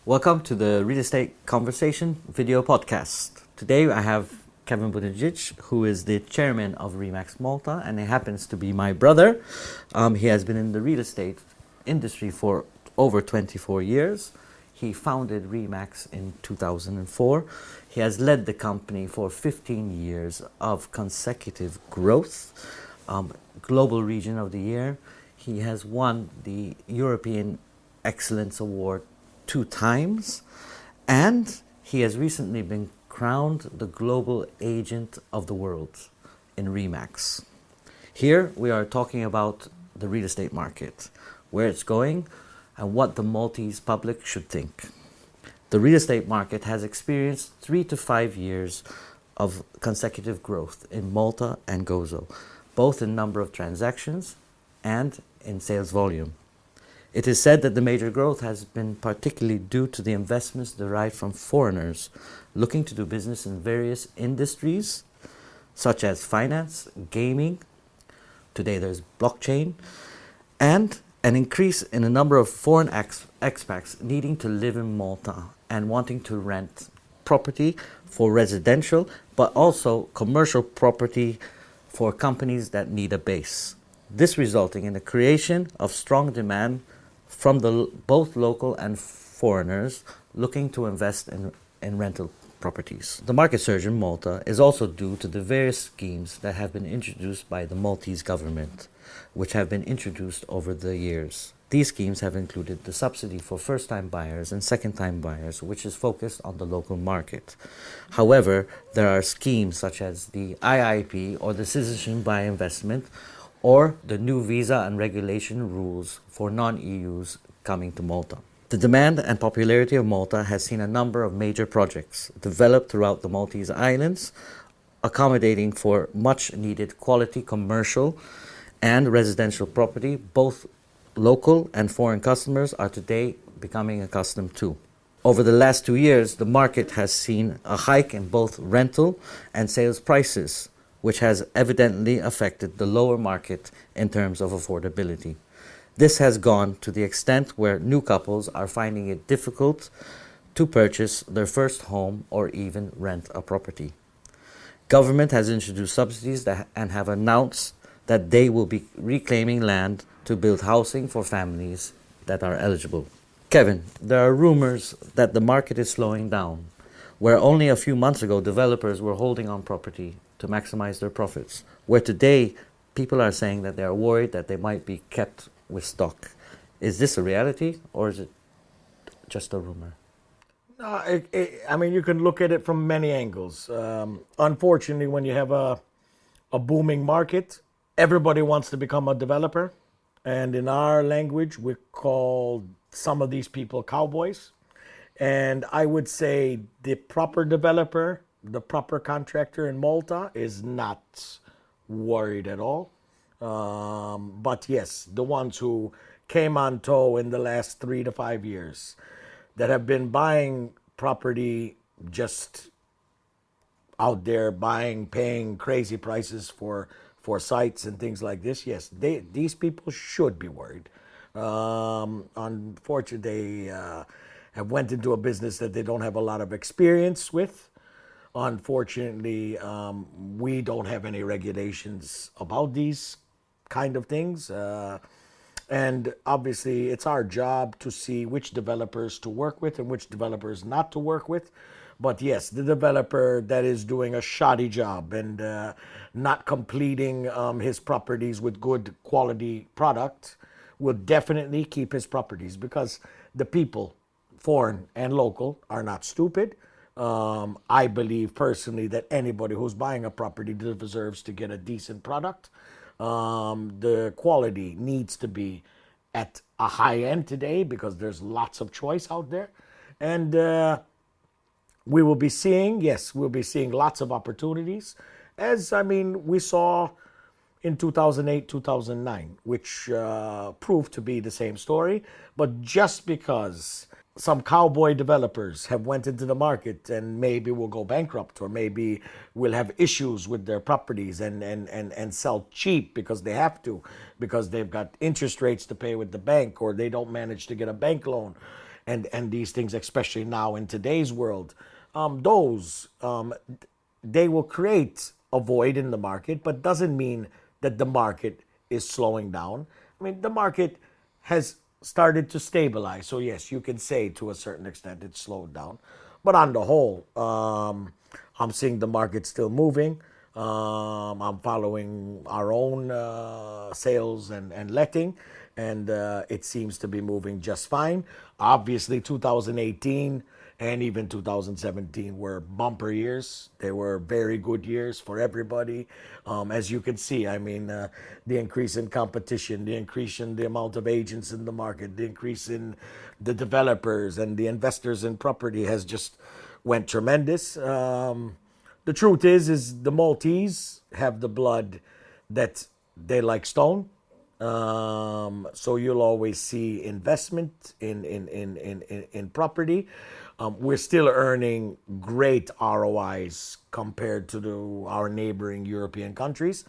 Welcome to the Real Estate Conversation video podcast. Today I have Kevin Buttigieg, who is the chairman of Remax Malta, and he happens to be my brother. He has been in the real estate industry for over 24 years. He founded Remax in 2004. He has led the company for 15 years of consecutive growth, Global Region of the Year. He has won the European Excellence Award 2 times, and he has recently been crowned the Global Agent of the World in Remax. Here we are talking about the real estate market, where it's going, and what the Maltese public should think. The real estate market has experienced 3 to 5 years of consecutive growth in Malta and Gozo, both in number of transactions and in sales volume. It is said that the major growth has been particularly due to the investments derived from foreigners looking to do business in various industries, such as finance, gaming, today there's blockchain, and an increase in the number of foreign expats needing to live in Malta and wanting to rent property for residential, but also commercial property for companies that need a base. This resulting in the creation of strong demand from both local and foreigners looking to invest in rental properties. The market surge in Malta is also due to the various schemes that have been introduced by the Maltese government, which have been introduced over the years. These schemes have included the subsidy for first-time buyers and second-time buyers, which is focused on the local market. However, there are schemes such as the IIP, or the Citizenship by Investment, or the new visa and regulation rules for non-EUs coming to Malta. The demand and popularity of Malta has seen a number of major projects developed throughout the Maltese islands, accommodating for much needed quality commercial and residential property. Both local and foreign customers are today becoming accustomed to. Over the last 2 years, the market has seen a hike in both rental and sales prices, which has evidently affected the lower market in terms of affordability. This has gone to the extent where new couples are finding it difficult to purchase their first home or even rent a property. Government has introduced subsidies and have announced that they will be reclaiming land to build housing for families that are eligible. Kevin, there are rumors that the market is slowing down, where only a few months ago developers were holding on property to maximize their profits, where today people are saying that they are worried that they might be kept with stock. Is this a reality, or is it just a rumor? I mean, you can look at it from many angles. Unfortunately, when you have a booming market, everybody wants to become a developer. And in our language, we call some of these people cowboys. And I would say the proper developer, the proper contractor in Malta is not worried at all. But yes, the ones who came on tow in the last 3 to 5 years that have been buying property just out there, paying crazy prices for sites and things like this, yes, these people should be worried. Unfortunately, they have went into a business that they don't have a lot of experience with. Unfortunately, we don't have any regulations about these kind of things. And obviously, it's our job to see which developers to work with and which developers not to work with. But yes, the developer that is doing a shoddy job and not completing his properties with good quality product will definitely keep his properties, because the people, foreign and local, are not stupid. I believe personally that anybody who's buying a property deserves to get a decent product. The quality needs to be at a high end today because there's lots of choice out there. And we'll be seeing lots of opportunities, as we saw in 2008, 2009, which proved to be the same story. But just because some cowboy developers have went into the market and maybe will go bankrupt, or maybe will have issues with their properties and sell cheap because they have to, because they've got interest rates to pay with the bank, or they don't manage to get a bank loan, and these things, especially now in today's world, those they will create a void in the market, but doesn't mean that the market is slowing down. I mean, the market has started to stabilize. So yes, you can say to a certain extent it's slowed down, but on the whole, I'm seeing the market still moving. I'm following our own sales and letting, and it seems to be moving just fine. Obviously, 2018 and even 2017 were bumper years. They were very good years for everybody. As you can see, I mean, the increase in competition, the increase in the amount of agents in the market, the increase in the developers and the investors in property has just went tremendous. The truth is the Maltese have the blood that they like stone. So you'll always see investment in property. We're still earning great ROIs compared to our neighboring European countries.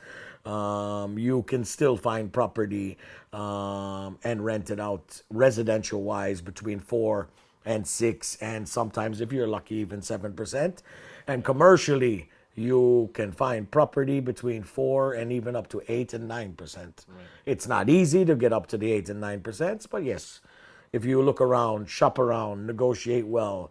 You can still find property and rent it out residential wise between 4 and 6, and sometimes if you're lucky even 7%. And commercially, you can find property between 4 and even up to 8 and 9%. Right. It's not easy to get up to the 8 and 9%, but yes, if you look around, shop around, negotiate well,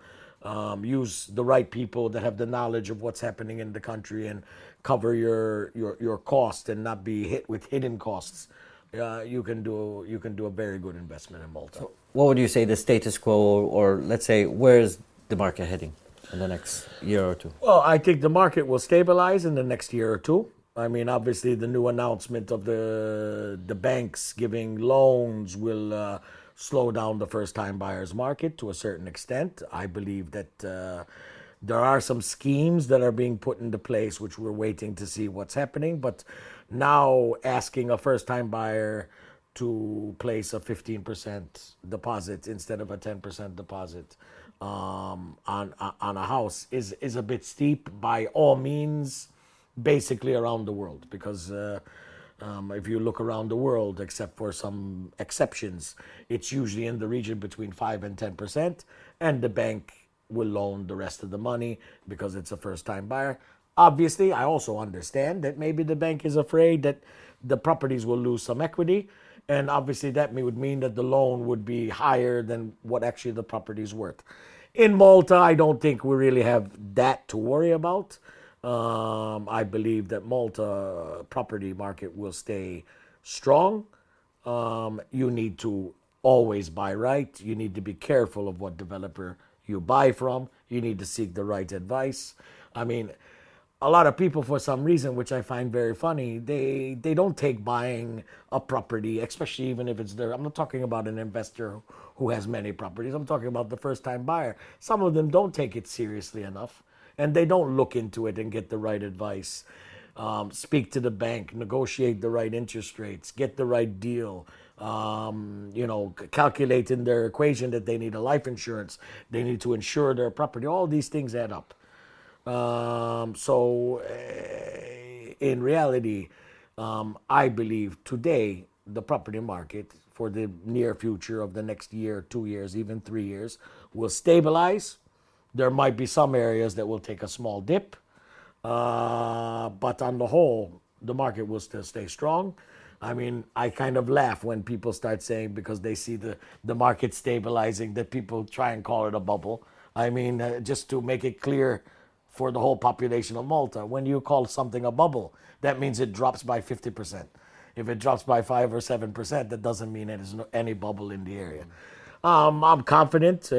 use the right people that have the knowledge of what's happening in the country, and cover your cost and not be hit with hidden costs, you can do a very good investment in Malta. So what would you say the status quo, or let's say, where is the market heading in the next year or two? Well, I think the market will stabilize in the next year or two. I mean, obviously, the new announcement of the banks giving loans will slow down the first-time buyers market to a certain extent. I believe that there are some schemes that are being put into place, which we're waiting to see what's happening. But now asking a first-time buyer to place a 15% deposit instead of a 10% deposit on a house is a bit steep by all means, basically around the world, because if you look around the world, except for some exceptions, it's usually in the region between 5 and 10%, and the bank will loan the rest of the money because it's a first-time buyer. Obviously, I also understand that maybe the bank is afraid that the properties will lose some equity, and obviously that would mean that the loan would be higher than what actually the property is worth. In Malta, I don't think we really have that to worry about. I believe that Malta property market will stay strong. You need to always buy right. You need to be careful of what developer you buy from. You need to seek the right advice. I mean, a lot of people, for some reason, which I find very funny, they don't take buying a property, especially even if it's their, I'm not talking about an investor who has many properties. I'm talking about the first-time buyer. Some of them don't take it seriously enough, and they don't look into it and get the right advice. Speak to the bank, negotiate the right interest rates, get the right deal. Calculate in their equation that they need a life insurance. They need to insure their property. All these things add up. In reality, I believe today the property market for the near future of the next year, 2 years, even 3 years will stabilize. There might be some areas that will take a small dip, but on the whole, the market will still stay strong. I mean, I kind of laugh when people start saying, because they see the market stabilizing, that people try and call it a bubble. I mean, just to make it clear for the whole population of Malta, when you call something a bubble, that means it drops by 50%. If it drops by 5 or 7%, that doesn't mean there's any bubble in the area. I'm confident.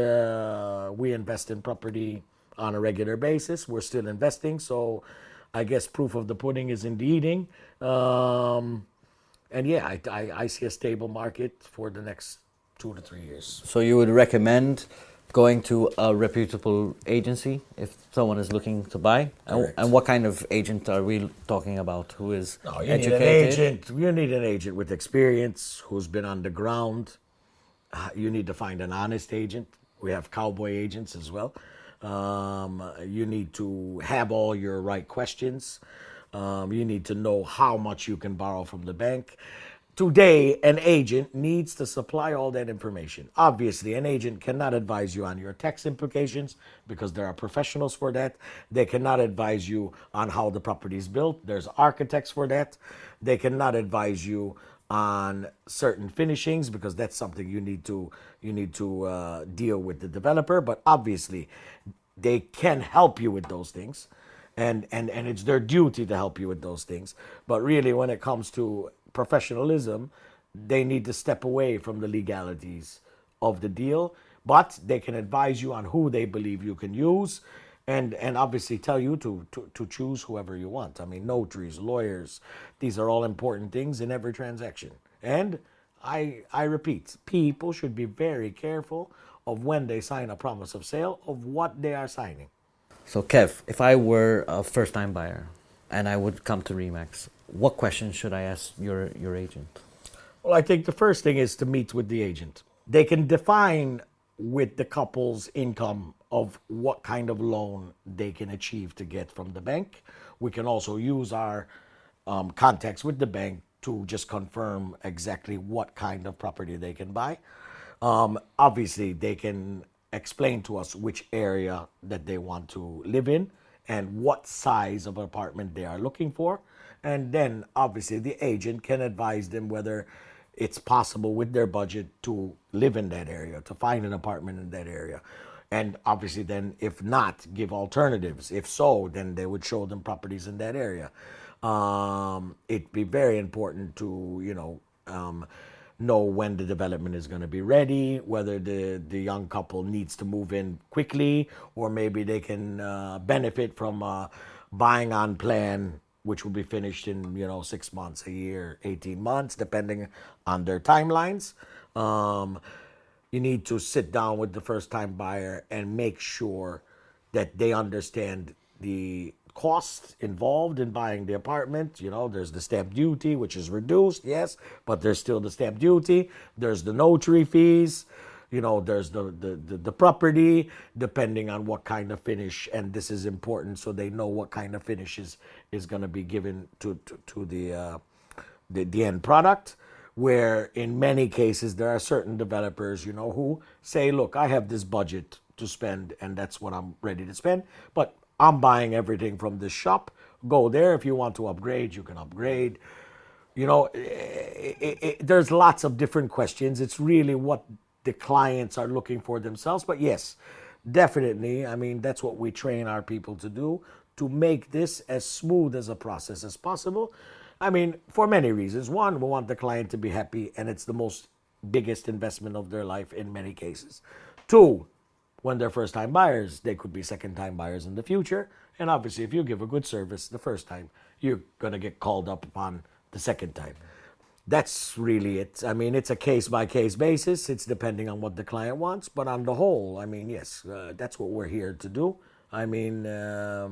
We invest in property on a regular basis. We're still investing, so I guess proof of the pudding is in the eating. And yeah, I see a stable market for the next 2 to 3 years. So you would recommend going to a reputable agency if someone is looking to buy? And what kind of agent are we talking about? Who is educated? You need an agent with experience, who's been on the ground. You need to find an honest agent. We have cowboy agents as well. You need to have all your right questions. You need to know how much you can borrow from the bank. today an agent needs to supply all that information. Obviously, an agent cannot advise you on your tax implications because there are professionals for that. They cannot advise you on how the property is built. There's architects for that. They cannot advise you on certain finishings because that's something you need to deal with the developer. But obviously, they can help you with those things, and it's their duty to help you with those things. But really, when it comes to professionalism, they need to step away from the legalities of the deal, but they can advise you on who they believe you can use, and obviously tell you to choose whoever you want. I mean, notaries, lawyers, these are all important things in every transaction. And I repeat, people should be very careful of when they sign a promise of sale, of what they are signing. So, Kev, if I were a first-time buyer and I would come to Remax, what questions should I ask your agent? Well, I think the first thing is to meet with the agent. They can define with the couple's income of what kind of loan they can achieve to get from the bank. We can also use our contacts with the bank to just confirm exactly what kind of property they can buy. Obviously, they can explain to us which area that they want to live in and what size of apartment they are looking for. And then obviously the agent can advise them whether it's possible with their budget to live in that area, to find an apartment in that area. And obviously then, if not, give alternatives. If so, then they would show them properties in that area. It'd be very important to, know when the development is going to be ready, whether the young couple needs to move in quickly, or maybe they can benefit from buying on plan, which will be finished in 6 months, a year, 18 months, depending on their timelines. You need to sit down with the first time buyer and make sure that they understand the costs involved in buying the apartment. There's the stamp duty, which is reduced, yes, but there's still the stamp duty. There's the notary fees. There's the property, depending on what kind of finish, and this is important so they know what kind of finish is going to be given to the end product. Where in many cases there are certain developers, who say, look, I have this budget to spend and that's what I'm ready to spend, but I'm buying everything from this shop. Go there. If you want to upgrade, you can upgrade. There's lots of different questions. It's really what the clients are looking for themselves. But yes, definitely, I mean, that's what we train our people to do, to make this as smooth as a process as possible. I mean, for many reasons. One, we want the client to be happy, and it's the most biggest investment of their life in many cases. Two, when they're first-time buyers, they could be second-time buyers in the future. And obviously, if you give a good service the first time, you're going to get called up upon the second time. That's really it. I mean, it's a case-by-case basis. It's depending on what the client wants. But on the whole, I mean, yes, that's what we're here to do. I mean, at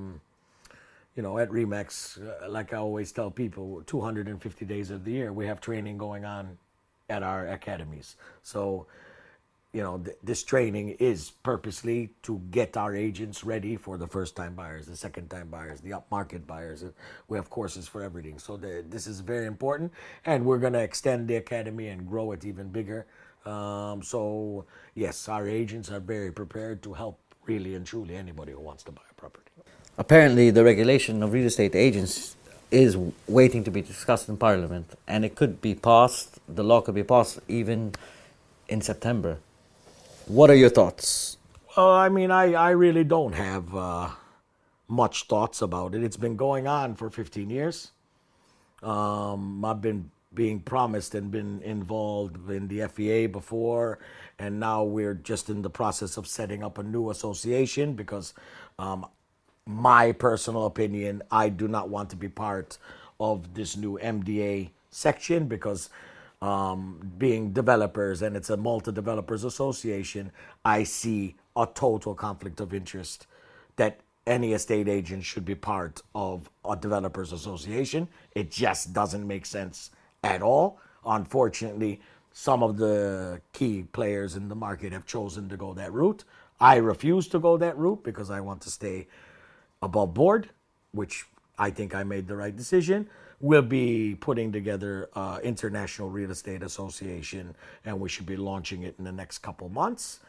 Remax, like I always tell people, 250 days of the year, we have training going on at our academies. So, this training is purposely to get our agents ready for the first-time buyers, the second-time buyers, the upmarket buyers. We have courses for everything. So this is very important, and we're going to extend the academy and grow it even bigger. So, yes, our agents are very prepared to help really and truly anybody who wants to buy a property. Apparently, the regulation of real estate agents is waiting to be discussed in Parliament, and it could be passed, the law could be passed even in September. What are your thoughts? Well, I mean, I really don't have much thoughts about it. It's been going on for 15 years. I've been being promised and been involved in the FEA before, and now we're just in the process of setting up a new association because my personal opinion, I do not want to be part of this new MDA section because being developers, and it's a Malta Developers Association, I see a total conflict of interest that any estate agent should be part of a developers association. It just doesn't make sense at all. Unfortunately, some of the key players in the market have chosen to go that route. I refuse to go that route because I want to stay above board, which I think I made the right decision. we'll be putting together International Real Estate Association, and we should be launching it in the next couple months,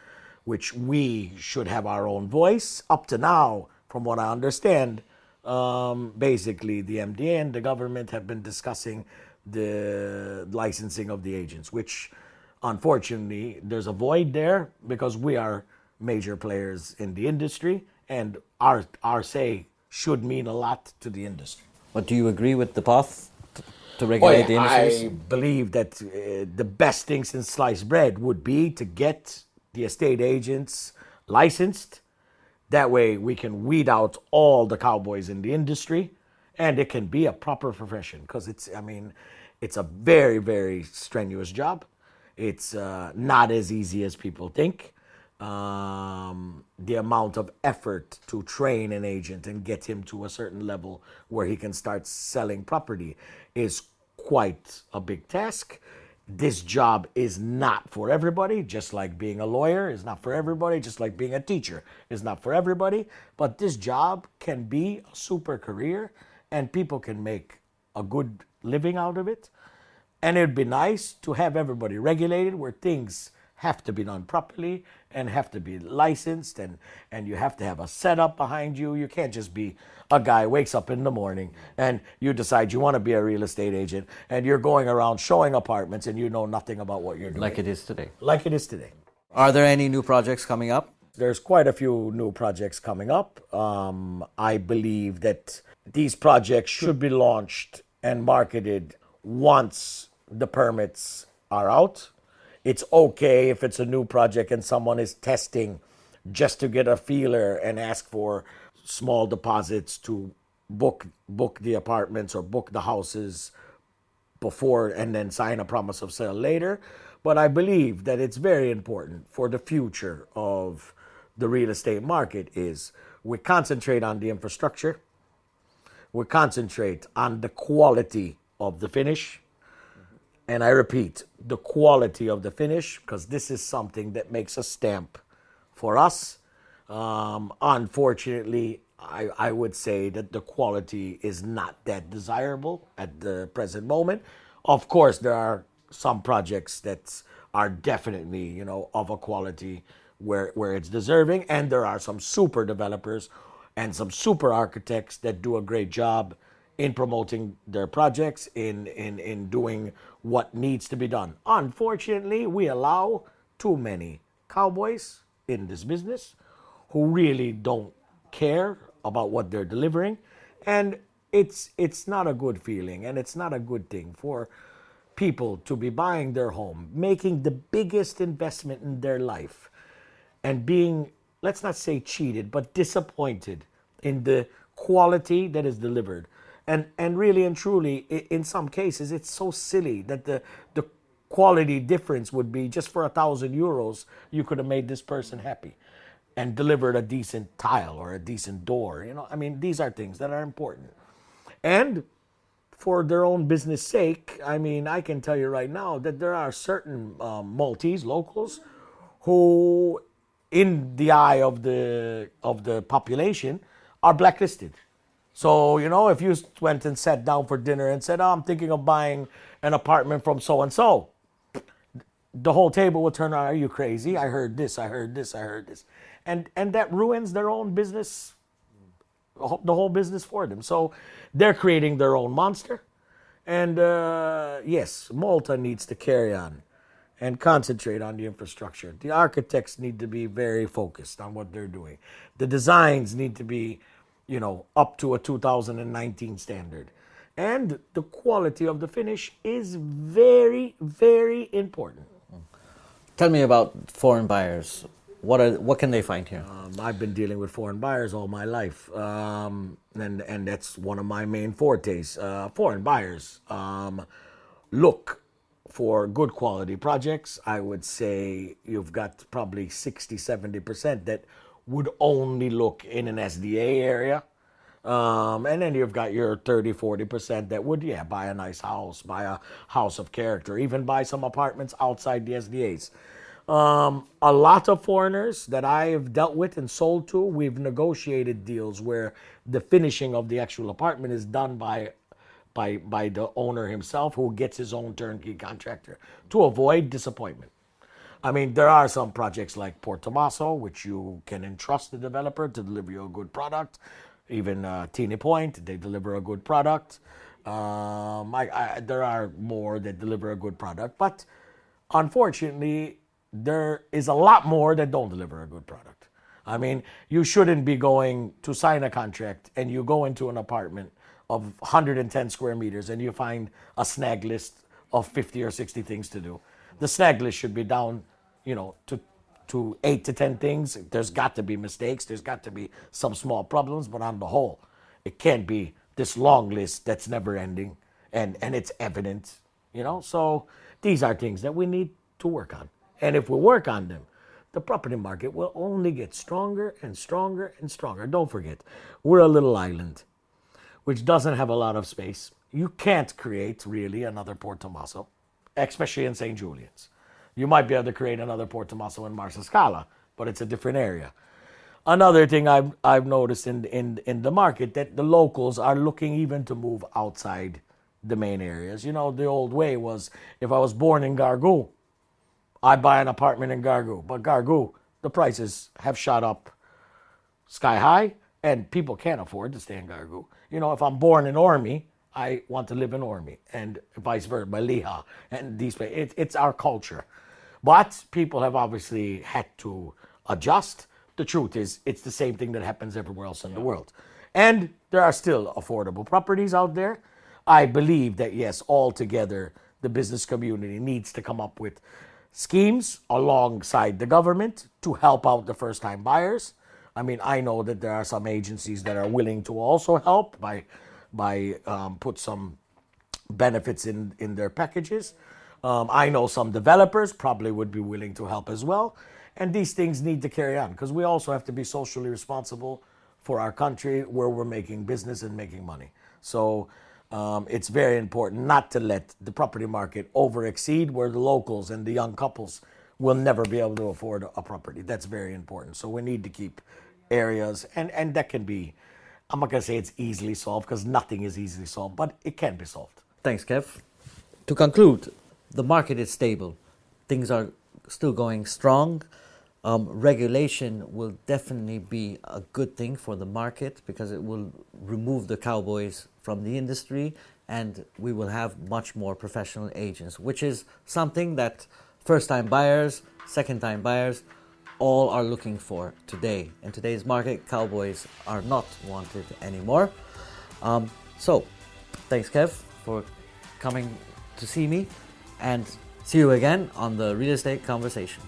which we should have our own voice. Up to now, from what I understand, basically the MDA and the government have been discussing the licensing of the agents, which unfortunately there's a void there because we are major players in the industry, and our say should mean a lot to the industry. But do you agree with the path to regulate the industries? I believe that the best thing since sliced bread would be to get the estate agents licensed. That way we can weed out all the cowboys in the industry, and it can be a proper profession, because it's a very, very strenuous job. It's not as easy as people think. The amount of effort to train an agent and get him to a certain level where he can start selling property is quite a big task. This job is not for everybody, just like being a lawyer is not for everybody, just like being a teacher is not for everybody. But this job can be a super career, and people can make a good living out of it. And it'd be nice to have everybody regulated, where things have to be done properly and have to be licensed, and you have to have a setup behind you. You can't just be a guy wakes up in the morning and you decide you want to be a real estate agent and you're going around showing apartments and you know nothing about what you're doing. Like it is today. Like it is today. Are there any new projects coming up? There's quite a few new projects coming up. I believe that these projects should be launched and marketed once the permits are out. It's okay if it's a new project and someone is testing just to get a feeler and ask for small deposits to book the apartments or book the houses before, and then sign a promise of sale later. But I believe that it's very important for the future of the real estate market is we concentrate on the infrastructure, we concentrate on the quality of the finish. And I repeat, the quality of the finish, because this is something that makes a stamp for us. Unfortunately, I would say that the quality is not that desirable at the present moment. Of course, there are some projects that are definitely, of a quality where it's deserving. And there are some super developers and some super architects that do a great job in promoting their projects, in doing what needs to be done. Unfortunately, we allow too many cowboys in this business who really don't care about what they're delivering. And it's not a good feeling, and it's not a good thing for people to be buying their home, making the biggest investment in their life, and being, let's not say cheated, but disappointed in the quality that is delivered. And really and truly, in some cases, it's so silly that the quality difference would be just for €1,000, you could have made this person happy and delivered a decent tile or a decent door. These are things that are important. And for their own business sake, I can tell you right now that there are certain Maltese locals who, in the eye of the population, are blacklisted. So, if you went and sat down for dinner and said, I'm thinking of buying an apartment from so-and-so, the whole table would turn around, are you crazy? I heard this, I heard this, I heard this. And that ruins their own business, the whole business for them. So they're creating their own monster. And yes, Malta needs to carry on and concentrate on the infrastructure. The architects need to be very focused on what they're doing. The designs need to be up to a 2019 standard. And the quality of the finish is very, very important. Tell me about foreign buyers. What can they find here? I've been dealing with foreign buyers all my life. And that's one of my main fortes. Foreign buyers look for good quality projects. I would say you've got probably 60-70% that would only look in an SDA area. And then you've got your 30-40% that would, buy a nice house, buy a house of character, even buy some apartments outside the SDAs. A lot of foreigners that I have dealt with and sold to, we've negotiated deals where the finishing of the actual apartment is done by by the owner himself, who gets his own turnkey contractor to avoid disappointment. I mean, there are some projects like Port Tomaso, which you can entrust the developer to deliver you a good product. Even Teeny Point, they deliver a good product. There are more that deliver a good product, but unfortunately, there is a lot more that don't deliver a good product. I mean, you shouldn't be going to sign a contract and you go into an apartment of 110 square meters and you find a snag list of 50 or 60 things to do. The snag list should be down, to 8 to 10 things. There's got to be mistakes. There's got to be some small problems, but on the whole, it can't be this long list that's never ending and it's evident, So these are things that we need to work on. And if we work on them, the property market will only get stronger and stronger and stronger. Don't forget, we're a little island which doesn't have a lot of space. You can't create really another Port Tomaso, especially in St. Julian's. You might be able to create another Port Tomaso in Marsa Scala, but it's a different area. Another thing I've noticed in the market, that the locals are looking even to move outside the main areas. The old way was, if I was born in Gargoo, I buy an apartment in Gargoo. But Gargoo, the prices have shot up sky high, and people can't afford to stay in Gargoo. If I'm born in Ormy, I want to live in Ormy, and vice versa, Maliha, and these places. It's our culture. But people have obviously had to adjust. The truth is, it's the same thing that happens everywhere else in the world. And there are still affordable properties out there. I believe that, yes, altogether, the business community needs to come up with schemes alongside the government to help out the first-time buyers. I mean, I know that there are some agencies that are willing to also help by put some benefits in their packages. I know some developers probably would be willing to help as well. And these things need to carry on, because we also have to be socially responsible for our country where we're making business and making money. So it's very important not to let the property market overexceed where the locals and the young couples will never be able to afford a property. That's very important. So we need to keep areas, and that can be, I'm not going to say it's easily solved, because nothing is easily solved, but it can be solved. Thanks, Kev. To conclude, the market is stable. Things are still going strong. Regulation will definitely be a good thing for the market, because it will remove the cowboys from the industry, and we will have much more professional agents, which is something that first-time buyers, second-time buyers, all are looking for today. In today's market, cowboys are not wanted anymore. So, thanks, Kev, for coming to see me, and see you again on the Real Estate Conversation.